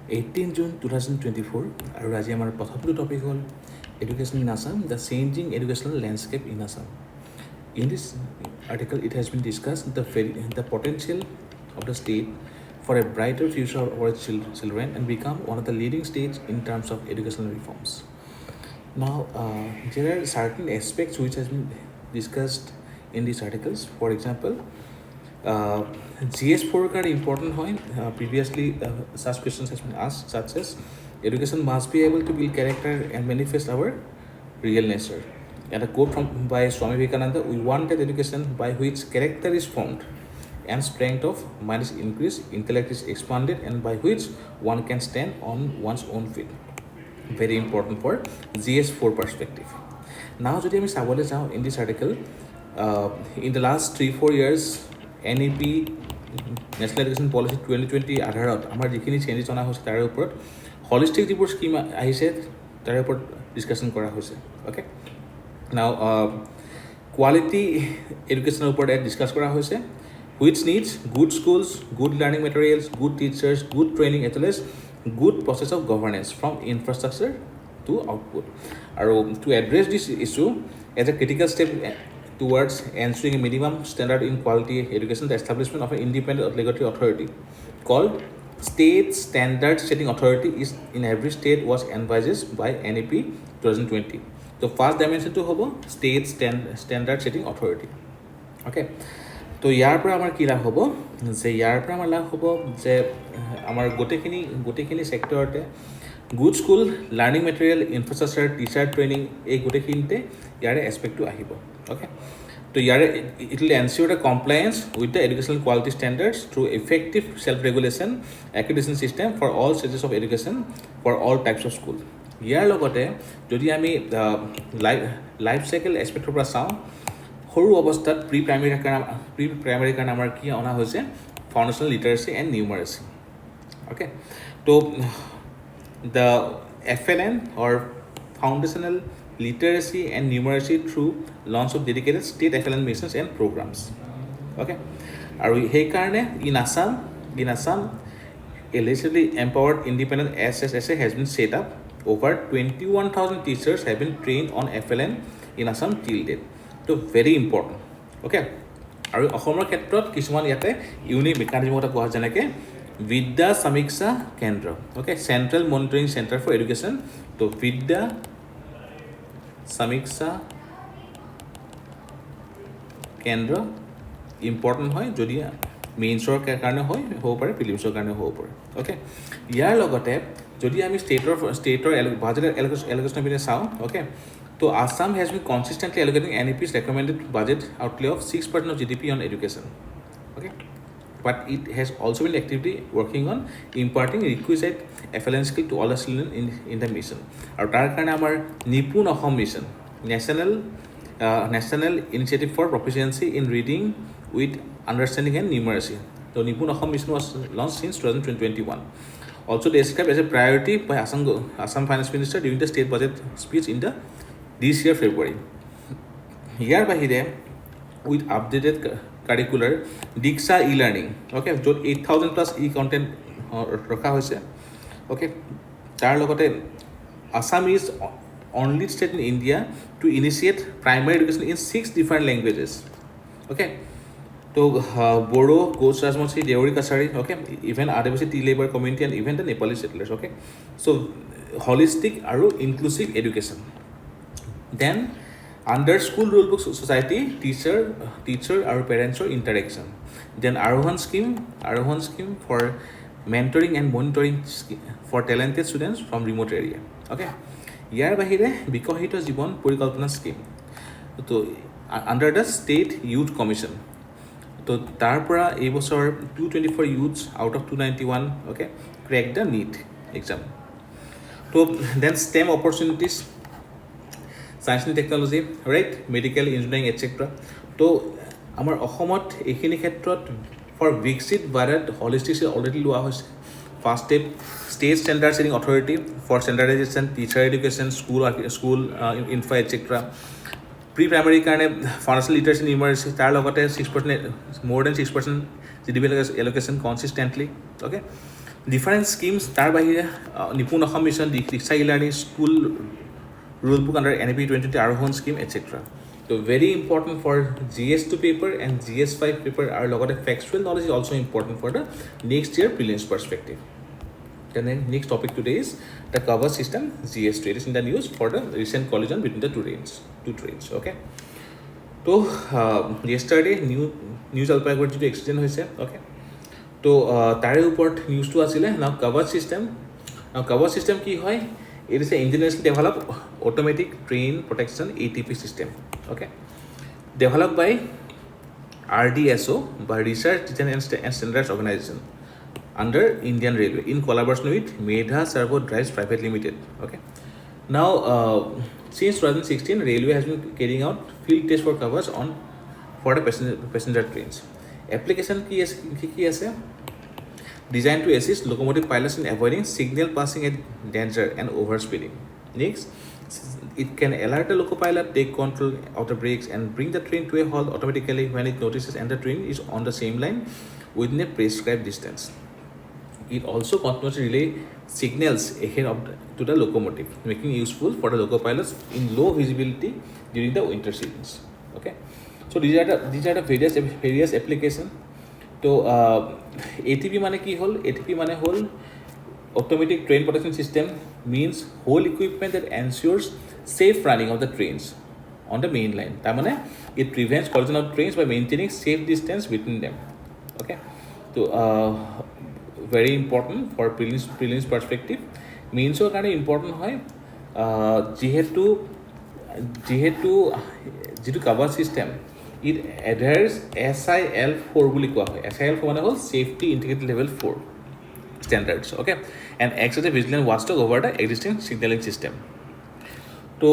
18 June 2024 আৰু আজি আমাৰ প্ৰথমটো টপিক হ'ল Education in Assam, the changing educational landscape in Assam. In this article, it has been discussed the potential of the state for a brighter future of our children and become one of the leading states in terms of educational reforms. Now, there are certain aspects which has been discussed in these articles. For example, GS4 card important point. Previously, such questions has been asked, such as education must be able to build character and manifest our real nature. And a quote by Swami Vivekananda: "We wanted education by which character is formed, and strength of mind is increased, intellect is expanded, and by which one can stand on one's own feet." Very important for GS4 perspective. Now, যদি আমি চাবলৈ যাওঁ in this article, in the last 3-4 years, NEP National Education Policy 2020 আধাৰত আমাৰ যিখিনি changes অনা হৈছে তাৰে ওপৰত হলিষ্টিক যিবোৰ স্কিম আহিছে তাৰে ওপৰত ডিছকাশ্যন কৰা হৈছে। অ'কে, নাও কোৱালিটি এডুকেশ্যনৰ ওপৰত ডিছকাছ কৰা হৈছে, which needs good schools, good learning materials, good teachers, good training as well as good process of governance from infrastructure to output. আৰু to address this issue as a critical step towards ensuring a minimum standard in quality education, the establishment of an independent regulatory authority called State Standard Setting Authority is in every state was envisaged by NEP 2020. So first dimension to hobo State Standard Setting Authority. Okay, তো ইয়াৰ পৰা আমাৰ কি লাভ হ'ব যে ইয়াৰ পৰা আমাৰ লাভ হ'ব যে আমাৰ গোটেইখিনি সেক্টৰতে good school, learning material, infrastructure, teacher training এই গোটেইখিনিতে ইয়াৰে এছপেক্টটো আহিব। অ'কে, তো ইয়াৰে it will ensure the compliance with the educational quality standards through effective self regulation accreditation system for all stages of education for all types of school. ইয়াৰ লগতে যদি আমি লাইফ চাইকেল এছপেক্টৰ পৰা চাওঁ, সৰু অৱস্থাত প্ৰি প্ৰাইমেৰী কাৰণে আমাৰ কি অনা হৈছে ফাউণ্ডেশ্যনেল লিটাৰেচি এণ্ড নিউমাৰেচি। অ'কে, তো the FLN or Foundational Literacy and Numeracy through launch of dedicated state FLN missions and programs. Okay, and hekarne in Assam a legally empowered independent SSSA has been set up. Over 21,000 teachers have been trained on FLN in Assam till date. So very important. Okay, আৰু অসমৰ ক্ষেত্ৰত কিছুমান ইয়াতে unique mechanism এটা কোৱা যেনেকৈ Vidya Samiksha Kendra. Okay, central monitoring centre for education. তো বিদ্যা সমীক্ষা কেন্দ্ৰ ইম্পৰ্টেণ্ট হয়, যদি মেইনছৰ কাৰণে হ'ব পাৰে, প্ৰিলিমছৰ কাৰণে হ'ব পাৰে। অ'কে, ইয়াৰ লগতে যদি আমি ষ্টেটৰ বাজেট এল'কেশ্যনৰ পিনে চাওঁ, অ'কে, তো Assam has been consistently allocating NEP's recommended budget outlay of 6% of GDP on education. Okay, but it has also been actively working on imparting requisite FLN skill to all the children in the mission. আৰু তাৰ কাৰণে আমাৰ Nipun Asom mission, national initiative for proficiency in reading with understanding and numeracy. তো Nipun Asom mission was launched since 2021. Also described as a priority by Assam Finance Minister during the state budget speech in this year February. ইয়াৰ বাহিৰে with updated curricular Diksha e learning, okay, য'ত 8,000+ e content ৰখা হৈছে। Okay, তাৰ লগতে Assam is only state in India to initiate primary education in 6 different languages. Okay, তো Bodo, Koch Rajbongshi, Deori Kachari, okay, even Adivasi tea labour community and even the Nepali settlers. Okay, so' holistic আৰু inclusive education. Then under school rulebook society, teacher আৰু পেৰেণ্টছৰ interaction. Then আৰোহণ scheme for mentoring and monitoring for talented students from remote area. Okay, ইয়াৰ বাহিৰে বিকশিত জীৱন পৰিকল্পনা scheme, তো under the state youth commission. তো তাৰ পৰা এইবছৰ 224 youths out of 291 okay crack the NEET exam. তো then STEM opportunities, science and technology, right, medical, engineering etcetera. তো আমাৰ অসমত এইখিনি ক্ষেত্ৰত ফৰ বিকশিত ভাৰত হলিষ্টিক অলৰেডি লোৱা হৈছে। First step state standard setting authority for standardisation, teacher education, school infra etcetera. Pre প্ৰাইমেৰীৰ কাৰণে ফাউণ্ডেশ্যনেল লিটাৰেচি নিউমাৰেচি, তাৰ লগতে 6% more than 6% GDP allocation consistently. Okay, different schemes তাৰ বাহিৰে Nipun Asom mission Diksha e learning school rule book under NAP 2020 Arhon scheme etc. So very important for GS2 paper and GS5 paper are logote factual knowledge is also important for the next year prelims perspective. Then next topic today is the Kavach system GS2. It is in the news for the recent collision between the two trains. Okay. So yesterday news Jalpaiguri to accident hoise. Okay. So tare upor news to asile now Kavach system ki hoy. It is an indigenously developed automatic train protection ATP system. Okay, developed by RDSO, by Research Design and Standards Organization, under Indian Railway in collaboration with Medha Servo Drives Private Limited. Okay, now since 2016, Railway has been carrying out field tests for Kavach for the passenger trains. Application ki ase designed to assist locomotive pilots in avoiding signal passing at danger and overspeeding. Next, it can alert the loco pilot, take control of the brakes and bring the train to a halt automatically when it notices and the train is on the same line within a prescribed distance. It also continuously relay signals ahead to the locomotive, making it useful for the loco pilots in low visibility during the winter seasons. Okay, so these are the various applications. So ATP mane ki hol? ATP mane hol automatic train protection system, means whole equipment that ensures safe running of the trains on the main line. That means it prevents collision of trains by maintaining safe distance between them. Okay, so very important for prelims perspective. Means or kind of important hoy jihetu Kavach system it adheres SIL4 বুলি কোৱা হয়. SIL4 মানে হ'ল safety integrated level 4 standards. Okay, and acts as a vigilant watchdog over the existing signaling system. তো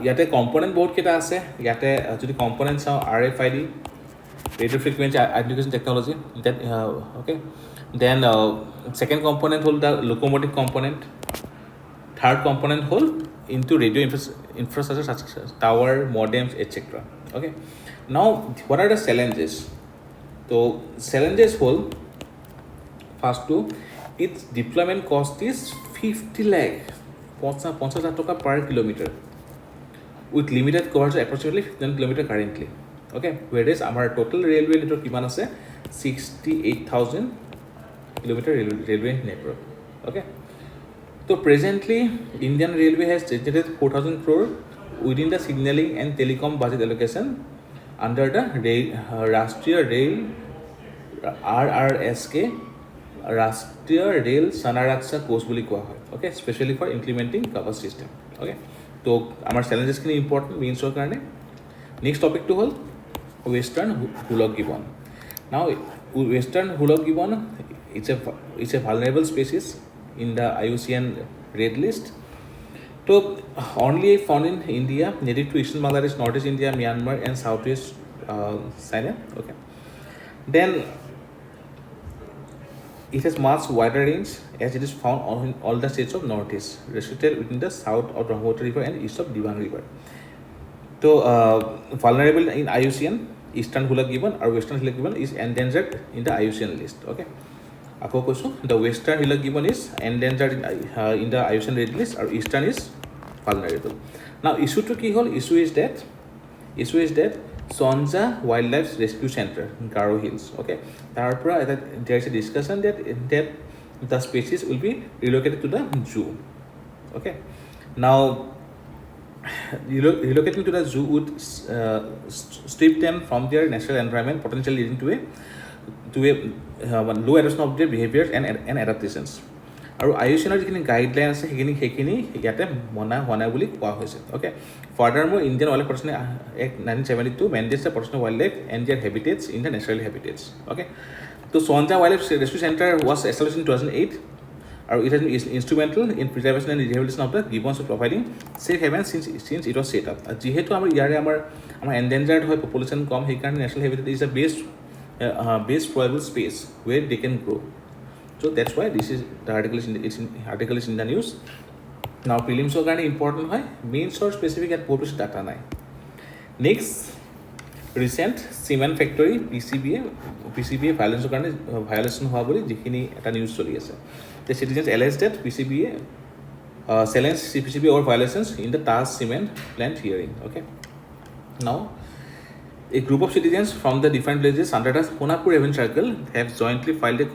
ইয়াতে component বহুত কেইটা আছে. ইয়াতে যদি কম্পোনেন্ট চাওঁ RFID radio frequency identification technology, that okay, then second component হ'ল the locomotive component, third component হ'ল into radio infrastructure such as tower, modems, etc. Okay, now what are the challenges? So challenges whole first to its deployment cost is 50 lakh 50,000 taka per kilometer with limited coverage approximately 15 kilometer currently. Okay, whereas our total railway network kiman ase 68,000 kilometer railway network. Okay, so presently Indian Railway has generated 4,000 crore within the signaling and telecom budget allocation under the Rashtriya Rail RRSK Rashtriya Rail Sanaraksha course বুলি কোৱা হয়. Okay, especially for implementing Kavach system. Okay, so our challenges খিনি important means or কাৰণে. Next topic to হ'ল Western Hoolock Gibbon. Now Western Hoolock Gibbon it's a vulnerable species in the IUCN red list. So only found in India, native to eastern Bangladesh, northeast India, Myanmar and southwest China. Okay, then it has much wider range as it is found in all the states of northeast, restricted within the south of Brahmaputra river and east of Dibang river. So vulnerable in IUCN, Eastern Hoolock Gibbon or Western Hoolock Gibbon is endangered in the IUCN list. Okay, the Western Hoolock Gibbon is endangered in the IUCN red list, or Eastern is vulnerable. Now issue to key hole issue is that Sonja Wildlife Rescue Center, Garo Hills. Okay, there is a discussion that the species will be relocated to the zoo. Okay, now relocating to the zoo would strip them from their natural environment, potentially leading to a low adaptation of their behaviors and adaptations. আৰু আইউচিএনৰ যিখিনি guideline আছে সেইখিনি ইয়াতে মনা হোৱা নাই বুলি কোৱা হৈছে. Okay, furthermore Indian wildlife protection act 1972 mandates the protection of wildlife and their habitats in the natural habitats. Okay, তো Sonja Wildlife Rescue Center was established in 2008 and it has been instrumental in preservation and rehabilitation of the gibbons, providing safe haven since it was set up. যেহেতু আমাৰ ইয়াৰে আমাৰ endangered হয়, population কম, সেইকাৰণে national habitat is a best probable space where they can grow. So that's why this is the article is in the news. Now prelims are kind of important, mains or specific and purpose data nai. Next, recent cement factory PCBA ভায়োলেশ্যন হোৱা বুলি যিখিনি এটা news চলি আছে। The citizens alleged that PCBA challenged CPCB over violations in the TAS cement plant hearing. Okay. Now, a group of citizens from the different villages under the Honapur Revenue Circle have jointly filed a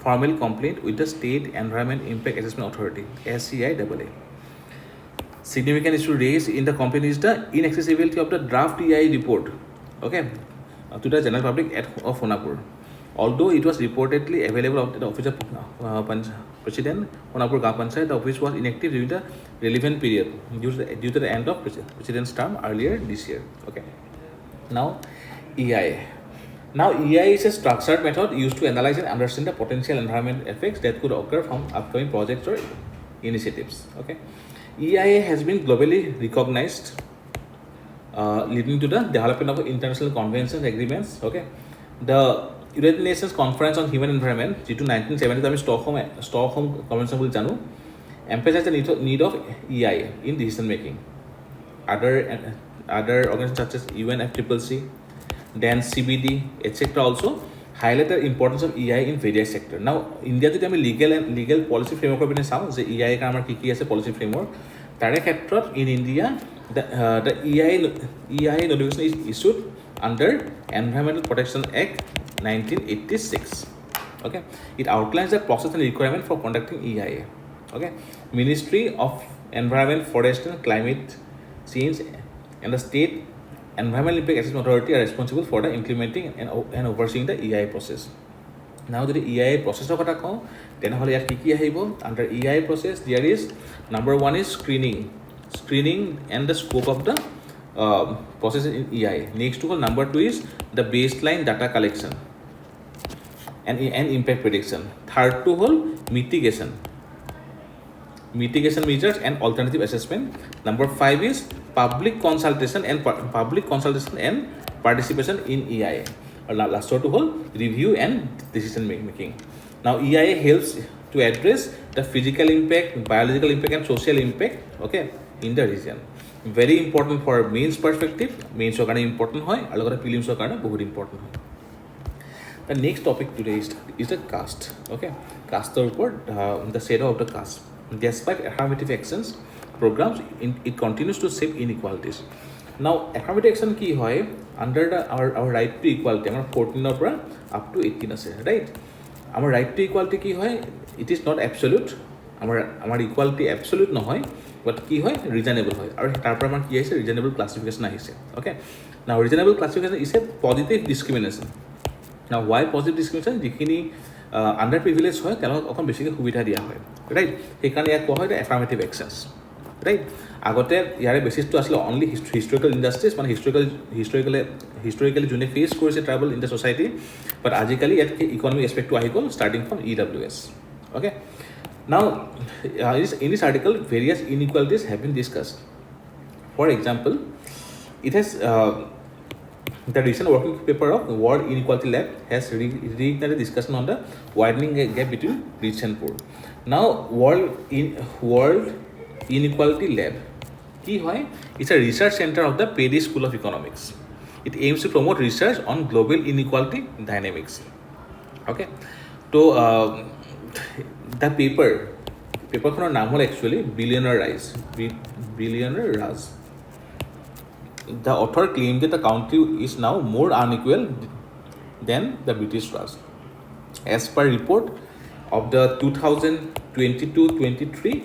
formal complaint with the State Environment Impact Assessment Authority (SEIAA). Significant issue raised in the complaint is the inaccessibility of the draft EIA report, okay, to the general public of Honapur. Although it was reportedly available at the office of President Honapur Gram Panchayat, the office was inactive during the relevant period due to the end of President's term earlier this year. Okay. Now, EIA. Now, EIA is a structured method used to analyze and understand the potential environmental effects that could occur from upcoming projects or initiatives. Okay. EIA has been globally recognized, leading to the development of international conventions, agreements. Okay. The United Nations Conference on Human Environment, যিটো 1970 আমি Stockholm Convention বুলি জানো, emphasized the need of EIA in decision making. Other organizations such as UNFCCC, then CBD, etc. also highlight the importance of EIA in various sectors. Now, India যদি আমি legal policy framework পিনে চাওঁ যে EIA কাৰ আমাৰ কি আছে policy framework, তাৰে ক্ষেত্ৰত in India the EIA notification is issued under Environmental Protection Act 1986. Okay, it outlines the process and requirement for conducting EIA. Okay, Ministry of Environment, Forest and Climate Change and the State Environmental Impact Assessment Authority are responsible for the implementing and overseeing the EIA process. Now, the EIA process then under EIA process there is number one is screening and the scope of the process in EIA. Next to number two is the baseline data collection and impact prediction. Third to whole mitigation measures and alternative assessment. Number 5 is public consultation and participation in EIA. Or last to whole review and decision making. Now, EIA helps to address the physical impact, biological impact and social impact, okay, in the region. Very important for mains perspective. Mains karone important hoy aru prelims karone bahut important hoy. The next topic today is the caste. Okay, caste report, the shadow of the caste. Despite affirmative actions programs, it continues to shape inequalities. Now, affirmative action ki hoy under our right to equality, amar 14 or up to 18 ase, right? Our right to equality ki hoy, it is not absolute. Our equality absolute no hoy, but ki hoy reasonable hoy. Aru tar por amar ki aise reasonable classification ahise. Okay, now reasonable classification is a positive discrimination. Now, why positive discrimination? যিখিনি under privilege হয় তেওঁলোকক অকণ বেছিকৈ সুবিধা দিয়া হয়, right? সেইকাৰণে ইয়াক কোৱা হয় এফাৰ্মেটিভ একশ্যনছ, ৰাইট? আগতে ইয়াৰে বেচিছটো আছিলে অনলি হিষ্টৰিকেল ইণ্ডাষ্ট্ৰিজ, মানে হিষ্টৰিকেলি যোনে ফেচ কৰিছে tribal in the society, but আজিকালি ইয়াত ইকনমিক এছপেক্টটো আহি গ'ল starting from EWS. Okay, now in this article various inequalities have been discussed. For example, it has the recent working paper of World Inequality Lab has reignited discussion on the widening gap between rich and poor. Now, World Inequality Lab ki hoy? It's a research center of the Pedi School of Economics. It aims to promote research on global inequality dynamics. Okay, so the paper khonar naam hol actually Billionaire Rise. The author claimed that the country is now more unequal than the British Raj. As per report of the 2022-23,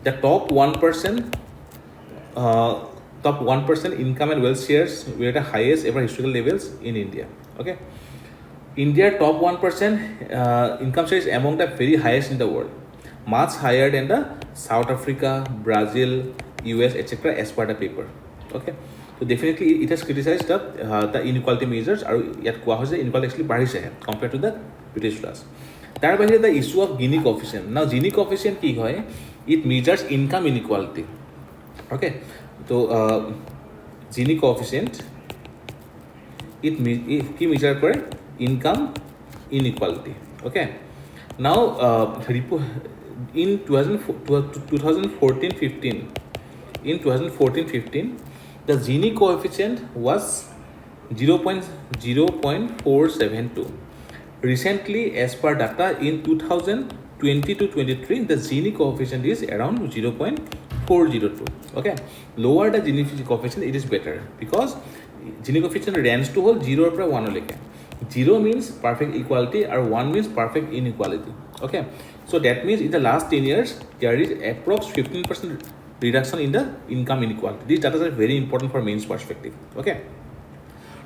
the top 1% income and wealth shares were the highest ever historical levels in India. Okay, India top 1% income share is among the very highest in the world, much higher than the South Africa, Brazil, US, etc. as per the paper. Okay, so definitely it has criticized the inequality measures আৰু ইয়াত কোৱা হৈছে inequality actually বাঢ়িছে compared to the British Raj. তাৰ বাহিৰে the issue of Gini coefficient. Now, Gini coefficient কি হয়? It measures income inequality. Okay, so Gini coefficient it কি measure কৰে? Income inequality. Okay, now in 2014-15 the Gini coefficient was 0.0472. Recently, as per data in 2020 to 23, the Gini coefficient is around 0.402. Okay, lower the Gini coefficient, it is better because Gini coefficient range to hold 0 or 1 leke. 0 means perfect equality or 1 means perfect inequality. Okay, so that means in the last 10 years there is approx 15% reduction in the income inequality. These data are very important for mains perspective. Okay,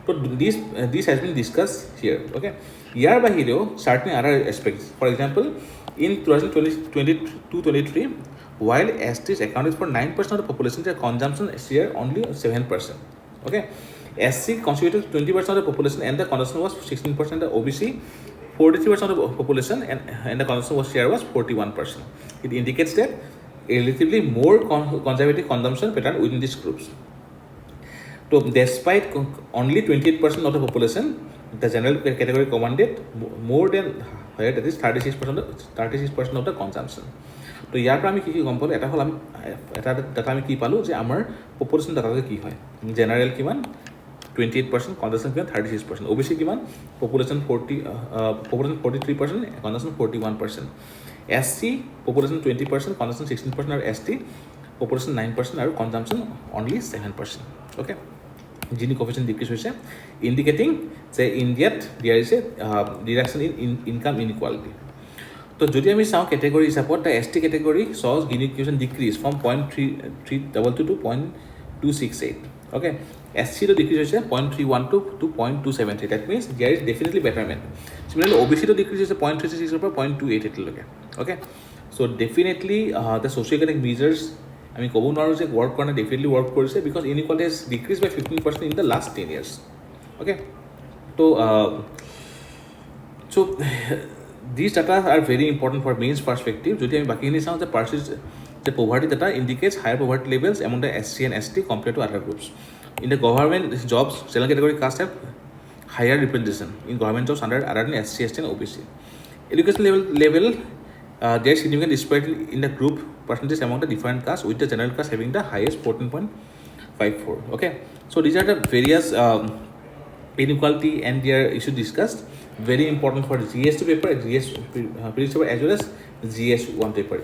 so this has been discussed here. Okay, here by hero certain other aspects. For example, in 2022-23, while STs accounted for 9% of the population, their consumption share only 7%. Okay, SC constituted 20% of the population and the consumption was 16%. The OBC 43% of the population and the consumption share was 41%. It indicates that relatively more conservative consumption pattern within these groups. So despite only 28% of the population, the general category commanded more than that is 36% of the consumption. So ইয়াৰ পৰা আমি কি কি গম পালো এটা হল আমি এটা data আমি কি পালো যে আমাৰ পপুলেশন ডাটাতে কি হয় জেনারেল কিমান 28% consumption কিমান 36% OBC কিমান population 43% consumption 41% SC population 20% consumption 16% আৰু ST population 9% আৰু consumption only 7%. Okay, Gini coefficient decrease hoise indicating say India there is a reduction in income inequality. So jodi ami saw category support the ST category saws Gini coefficient decrease from 0.3322 to 0.268. Okay, SC to decrease hoise 0.312 to 0.273. That means there is definitely betterment. Similarly OBC to decrease hoise 0.366 to 0.288 loke. Okay, so definitely the socioeconomic measures I mean, Kobo Norway work on definitely work for because inequality has decreased by 15% in the last 10 years. Okay, so these data are very important for mains perspective. Jodi ami baki ni saw the poverty data indicates higher poverty levels among the SC and ST compared to other groups. In the government jobs, general category caste have higher representation in government jobs other than SC, ST and OBC. Education level there is significant disparity in the group percentage among the different castes, with the general caste having the highest 14.54. Okay, so these are the various inequality and their issues discussed. Very important for GS2 paper, GS paper as well as GS1 paper.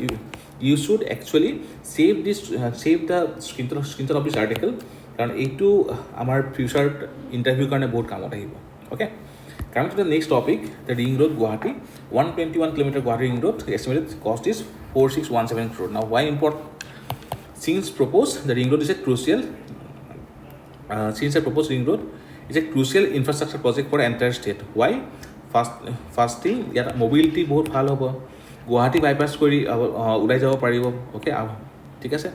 You should actually save this, save the screenshot of this article. Karon etu amar future interview karone bahut kamot ahibo. Okay. Coming to the next topic, the ring road Guwahati, 121 km Guwahati ring road, estimated cost is 4617 crore. Now, why important? Since proposed, the ring road is a crucial. Since the proposed ring road is a crucial infrastructure project for the entire state. Why? First thing, yeah, mobility बहुत ভাল होगा. Guwahati bypass करी उड़ाई जाओ पारिबो. Okay, ठीक है से.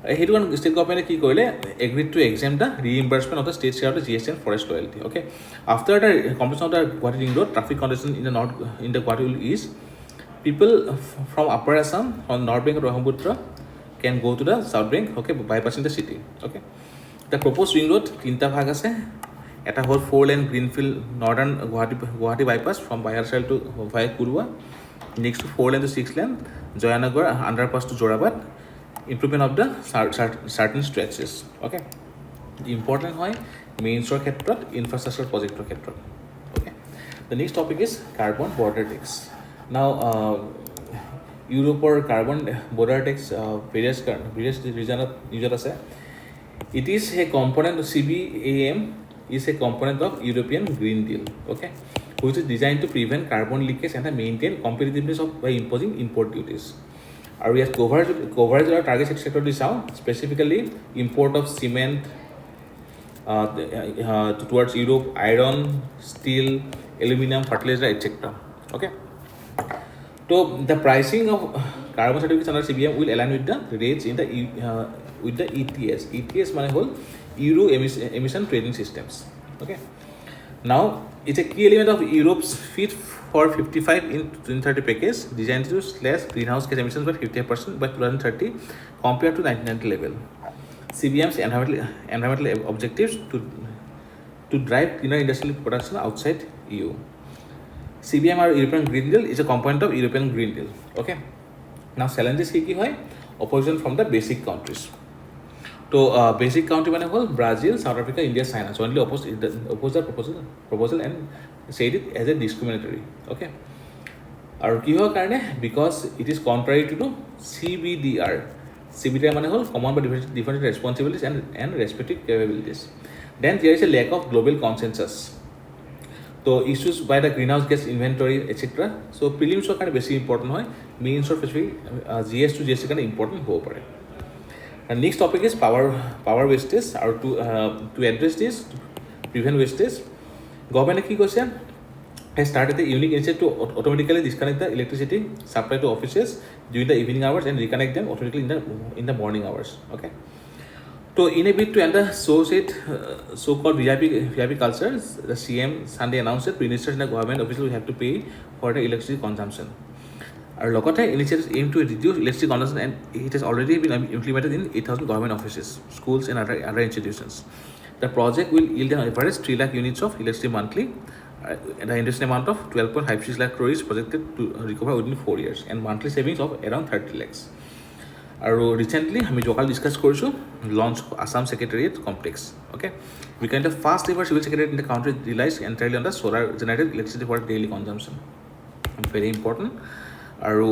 Here one state government ki koile agreed to exempt the reimbursement of the state share of the GST and forest royalty. Okay, after the completion of the Guwahati ring road, traffic congestion in the north in the Guwahati will ease. People from upper Assam on north bank of Brahmaputra can go to the south bank. Okay, bypassing the city. Okay, the proposed ring road tinta bhag ase. Eta hol 4-lane greenfield northern Guwahati bypass from Bayarsal to via Kurwa. Next to 4-lane to 6-lane Joyanagar underpass to Jorabad. Improvement of the certain stretches. Okay, the important hoy mains or khetrot infrastructure project or khetrot. Okay, the next topic is carbon border tax. Now Europe or carbon border tax various region ase. It is a component of CBAM is a component of European Green Deal. Okay, which is designed to prevent carbon leakage and maintain competitiveness by imposing import duties. We have coverage our target sector discount, specifically import of cement towards Europe, iron, steel, aluminum, fertilizer, etc. Okay. So the pricing of carbon certificates under CBM will align with the rates in the with the ETS. ETS means whole Euro emission trading systems. Okay. Now it's a key element of Europe's Fit for 55 in 2030 package designed to slash greenhouse gas emissions by 50% by 2030 compared to 1990 level. CBM's environmental objectives to drive cleaner industrial production outside EU. CBM or European Green Deal is a component of European Green Deal. Okay. Now challenges ki hoy opposition from the basic countries. So তো basic country মানে হ'ল Brazil, South Africa, India, China jointly oppose the proposal and said it as a discriminatory okay আৰু কিহৰ কাৰণে because it is contrary to CBDR CBDR মানে হ'ল common বা different responsibilities and respective capabilities then there is a lack of global consensus to issues by the greenhouse gas inventory etcetera so' প্ৰিলিমছৰ কাৰণে বেছি important হয় মেইনছৰ specific GS to GST কাৰণে important হ'ব পাৰে And next topic is power wastage or to address this to prevent wastage government ki koise has started the unique initiative to automatically disconnect the electricity supply to offices during the evening hours and reconnect them automatically in the morning hours okay so in a bid to end the so-called VIP culture the CM Sunday announced that ministers and the government officials will have to pay for the electricity consumption Our Lokotha initiatives aim to reduce electricity consumption and it has already been implemented in 8,000 government offices, schools and other institutions. The project will yield an average 3 lakh units of electricity monthly and the investment amount of 12.56 lakh crore is projected to recover within 4 years and monthly savings of around 30 lakhs. Recently, we discussed launch of Assam Secretariat Complex. Okay, we kind of first ever civil secretariat in the country relies entirely on the solar generated electricity for daily consumption. Very important. আৰু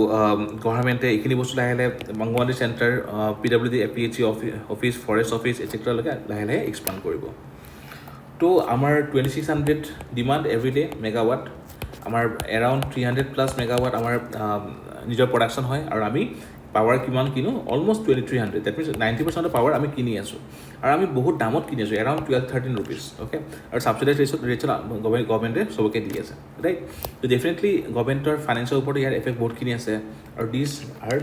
গভৰ্ণমেণ্টে এইখিনি বস্তু লাহে লাহে Bangladesh centre PWD APSC office forest office এটচেট্ৰালৈকে লাহে লাহে expand কৰিব তো আমাৰ 2600 ডিমাণ্ড এভৰিডে মেগাৱাট আমাৰ এৰাউণ্ড 300+ মেগাৱাট আমাৰ নিজৰ প্ৰডাকশ্যন হয় আৰু আমি পাৱাৰ কিমান কিনো almost 2300 that means 90% of power আমি কিনি আছোঁ আৰু আমি বহুত দামত কিনি আছোঁ এৰাউণ্ড 12-13 rupees অ'কে আৰু ছাবচিডাইজ ৰেটছত গভৰ্ণমেণ্টে চবকে দি আছে ৰাইট তো ডেফিনেটলি গভৰ্ণমেণ্টৰ ফাইনেন্সৰ ওপৰত ইয়াৰ এফেক্ট বহুতখিনি আছে আৰু this are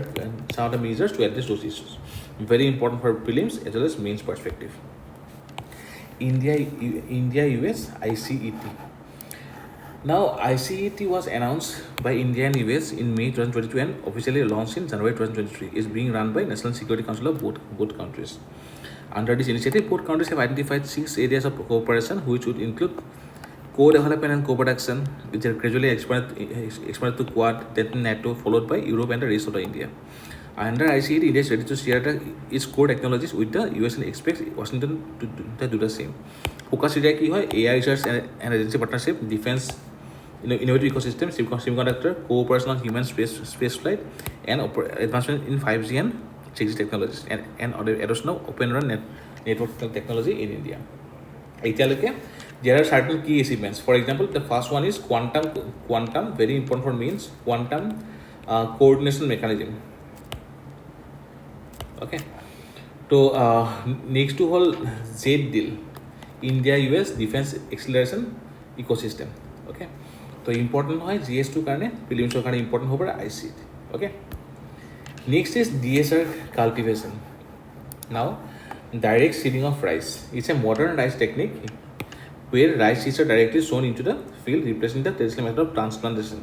some of the measures to address those issues very important for prelims as well as mains perspective India-US ICET Now, ICET was announced by India and US in May 2022 and officially launched in January 2023. It's being run by National Security Council of both countries. Under this initiative, both countries have identified 6 areas of cooperation, which would include co-development and co-production, which are gradually expanded to Quad, then NATO, followed by Europe and the rest of the India. Under ICET, India is ready to share its core technologies with the US and expects Washington to do the same. Focus area ki hoy AI research and agency partnership, defense, innovative ecosystem, semiconductor, cooperation on human space flight, and advancement in 5G and 6G technologies, and adoption of open RAN network technology in India. There are certain key achievements. For example, the first one is quantum, very important for means quantum coordination mechanism. Okay. So next to whole Z deal, India-US defense acceleration ecosystem. Okay. So important hoy GS2 karne prelims karne important hobe ICET. Okay. Next is DSR cultivation. Now, direct seeding of rice. It's a modern rice technique where rice seeds are directly sown into the field, replacing the traditional method of transplantation.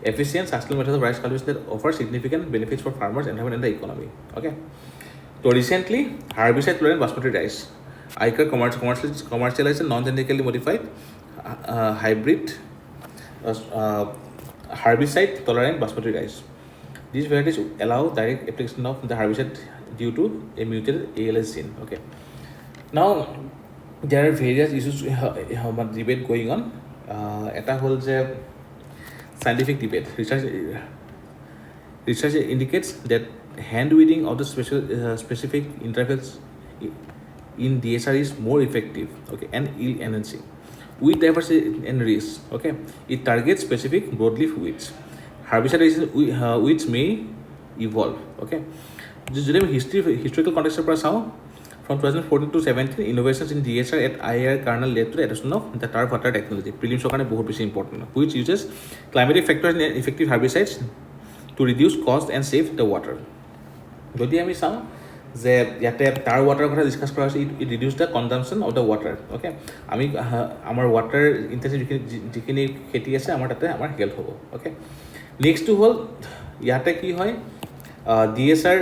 Efficient, sustainable method of rice cultivation that offers significant benefits for farmers, environment, and the economy. Okay. So recently, herbicide tolerant basmati rice. ICET commercialized and non-genetically modified hybrid herbicide tolerant basmati rice. These varieties allow direct application of the herbicide due to a mutated ALS gene. Okay. Now, there are various issues debate going on. Eta whole scientific debate. Research indicates that hand weeding of the specific intervals in DSR is more effective, okay, and yield enhancing. Weed diversity and risk, okay. It targets specific broadleaf weeds. Herbicide weeds may evolve, okay. Just historical context from 2014 to 17, innovations in DSR at IAR kernel led to the adoption of the turf water technology. Prelims is important, which uses climatic factors and effective herbicides to reduce cost and save the water. যদি আমি চাওঁ যে ইয়াতে টাৰ ৱাটাৰৰ কথা discuss কৰা হৈছে it reduces the consumption of the water okay আমি আমাৰ ৱাটাৰ ইণ্টেনচিভ যিখিনি খেতি আছে আমাৰ তাতে আমাৰ হেল্প হ'ব অ'কে নেক্সটটো হ'ল ইয়াতে কি হয় DSR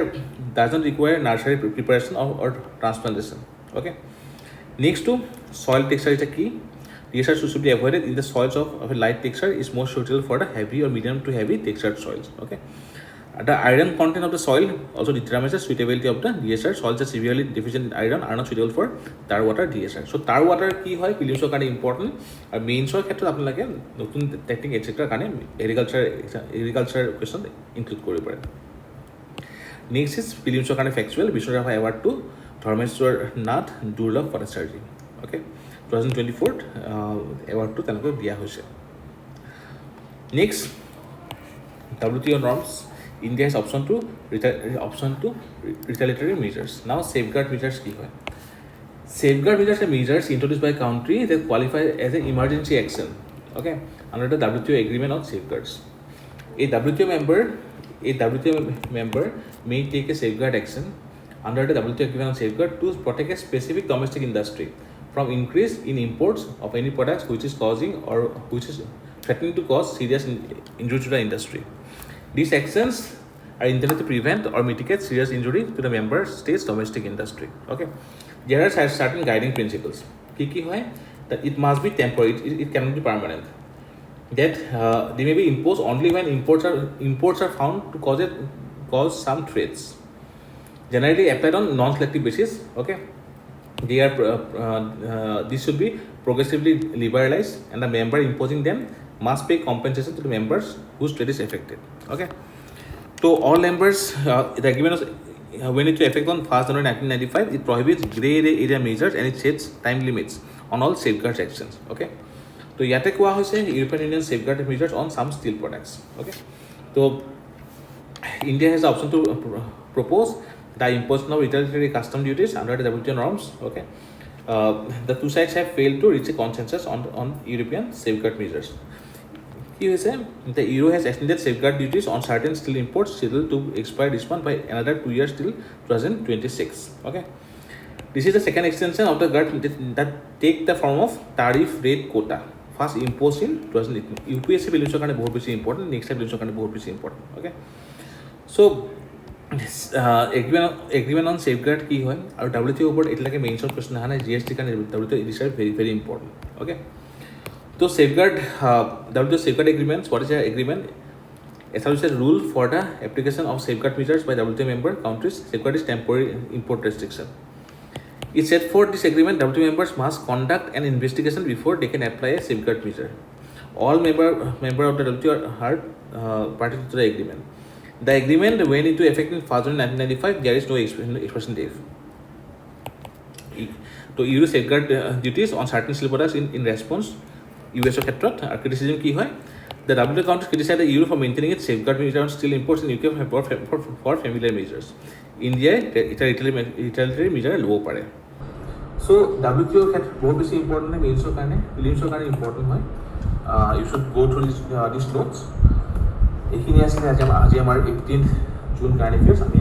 doesn't require nursery preparation or transplantation okay নেক্সটটো soil texture is a key. DSR should be avoided in the soils of a light texture is more suitable for the heavy or medium to heavy textured soils. Okay. The iron content of the soil also determines the suitability of the DSR. Soils are severely deficient in iron are not suitable for tar water DSR. So tar water কি হয় প্ৰিলিমছৰ কাৰণে important আৰু মেইনছৰ ক্ষেত্ৰত আপোনালোকে নতুন technique এটসেট্ৰাৰ কাৰণে agriculture question include কৰিব পাৰে। নেক্সট ইজ প্ৰিলিমছৰ কাৰণে factual Bishnu Rabha award two Dharmeswar Nath দুৰ্লভ ভট্টাচাৰ্যী। অ'কে 2024 এৱাৰ্ডটো তেওঁলোকক দিয়া হৈছে। Next WTO norms. India has option to retaliatory measures. Now safeguard measures ki hoy. Safeguard measures are measures introduced by country that qualify as an emergency action. Okay, under the WTO agreement on safeguards. A WTO member may take a safeguard action under the WTO agreement on safeguard to protect a specific domestic industry from increase in imports of any products which is causing or which is threatening to cause serious injury to the industry. These actions are intended to prevent or mitigate serious injury to the member state's domestic industry. Okay, there are certain guiding principles. Ki hoy that it must be temporary. It cannot be permanent. That they may be imposed only when imports are found to cause some threats. Generally applied on non-selective basis. Okay, they are this should be progressively liberalized, and the member imposing them must pay compensation to the members whose trade is affected. Okay, so all members, the agreement was went into effect on 1st January 1995. It prohibits grey area measures and it sets time limits on all safeguard actions. Okay, so yate koa hoise European Union safeguard measures on some steel products. Okay, so India has the option to propose the imposition of retaliatory custom duties under the WTO norms. Okay, the two sides have failed to reach a consensus on European safeguard measures. The EU has extended safeguard duties on certain steel imports scheduled to expire this month by another 2 years till 2026. Okay, this is the second extension of the GATT that take the form of tariff rate quota, first imposed in 2018. UPSC প্ৰিলিমছৰ কাৰণে বহুত বেছি important, next time প্ৰিলিমছৰ কাৰণে বহুত বেছি important. Okay, so' agreement on safeguard কি হয় আৰু WTO ওপৰত এতিয়ালৈকে মেইনছৰ কুৱেশ্যন অহা নাই। GST কাৰণে WTO this are very important. Okay, so safeguard WTO safeguard agreements. What is the agreement? Establishes a rule for the application of safeguard measures by WTO member countries. Safeguard is temporary import restriction. It set forth this agreement WTO members must conduct an investigation before they can apply a safeguard measure. All member of the WTO are party to the agreement. The agreement went into effect in 1st January 1995. There is no expression date. So EU safeguard duties on certain steel products in response US ক্ষেত্ৰত আৰু criticism কি হয় the WTO countries criticized the EU for maintaining its safeguard measures on steel imports in UK for familiar measures. India এটা retaliatory measure ল'ব পাৰে। So WTO ক্ষেত্ৰত বহুত বেছি ইম্পৰ্টেণ্ট হয় মেইনছৰ কাৰণে, প্ৰিলিমছৰ কাৰণে ইম্পৰ্টেণ্ট হয়। You should go through these notes. এইখিনি আছিলে আজি আমাৰ 18 জুন কাৰেণ্ট এফেয়াৰ্ছ। আমি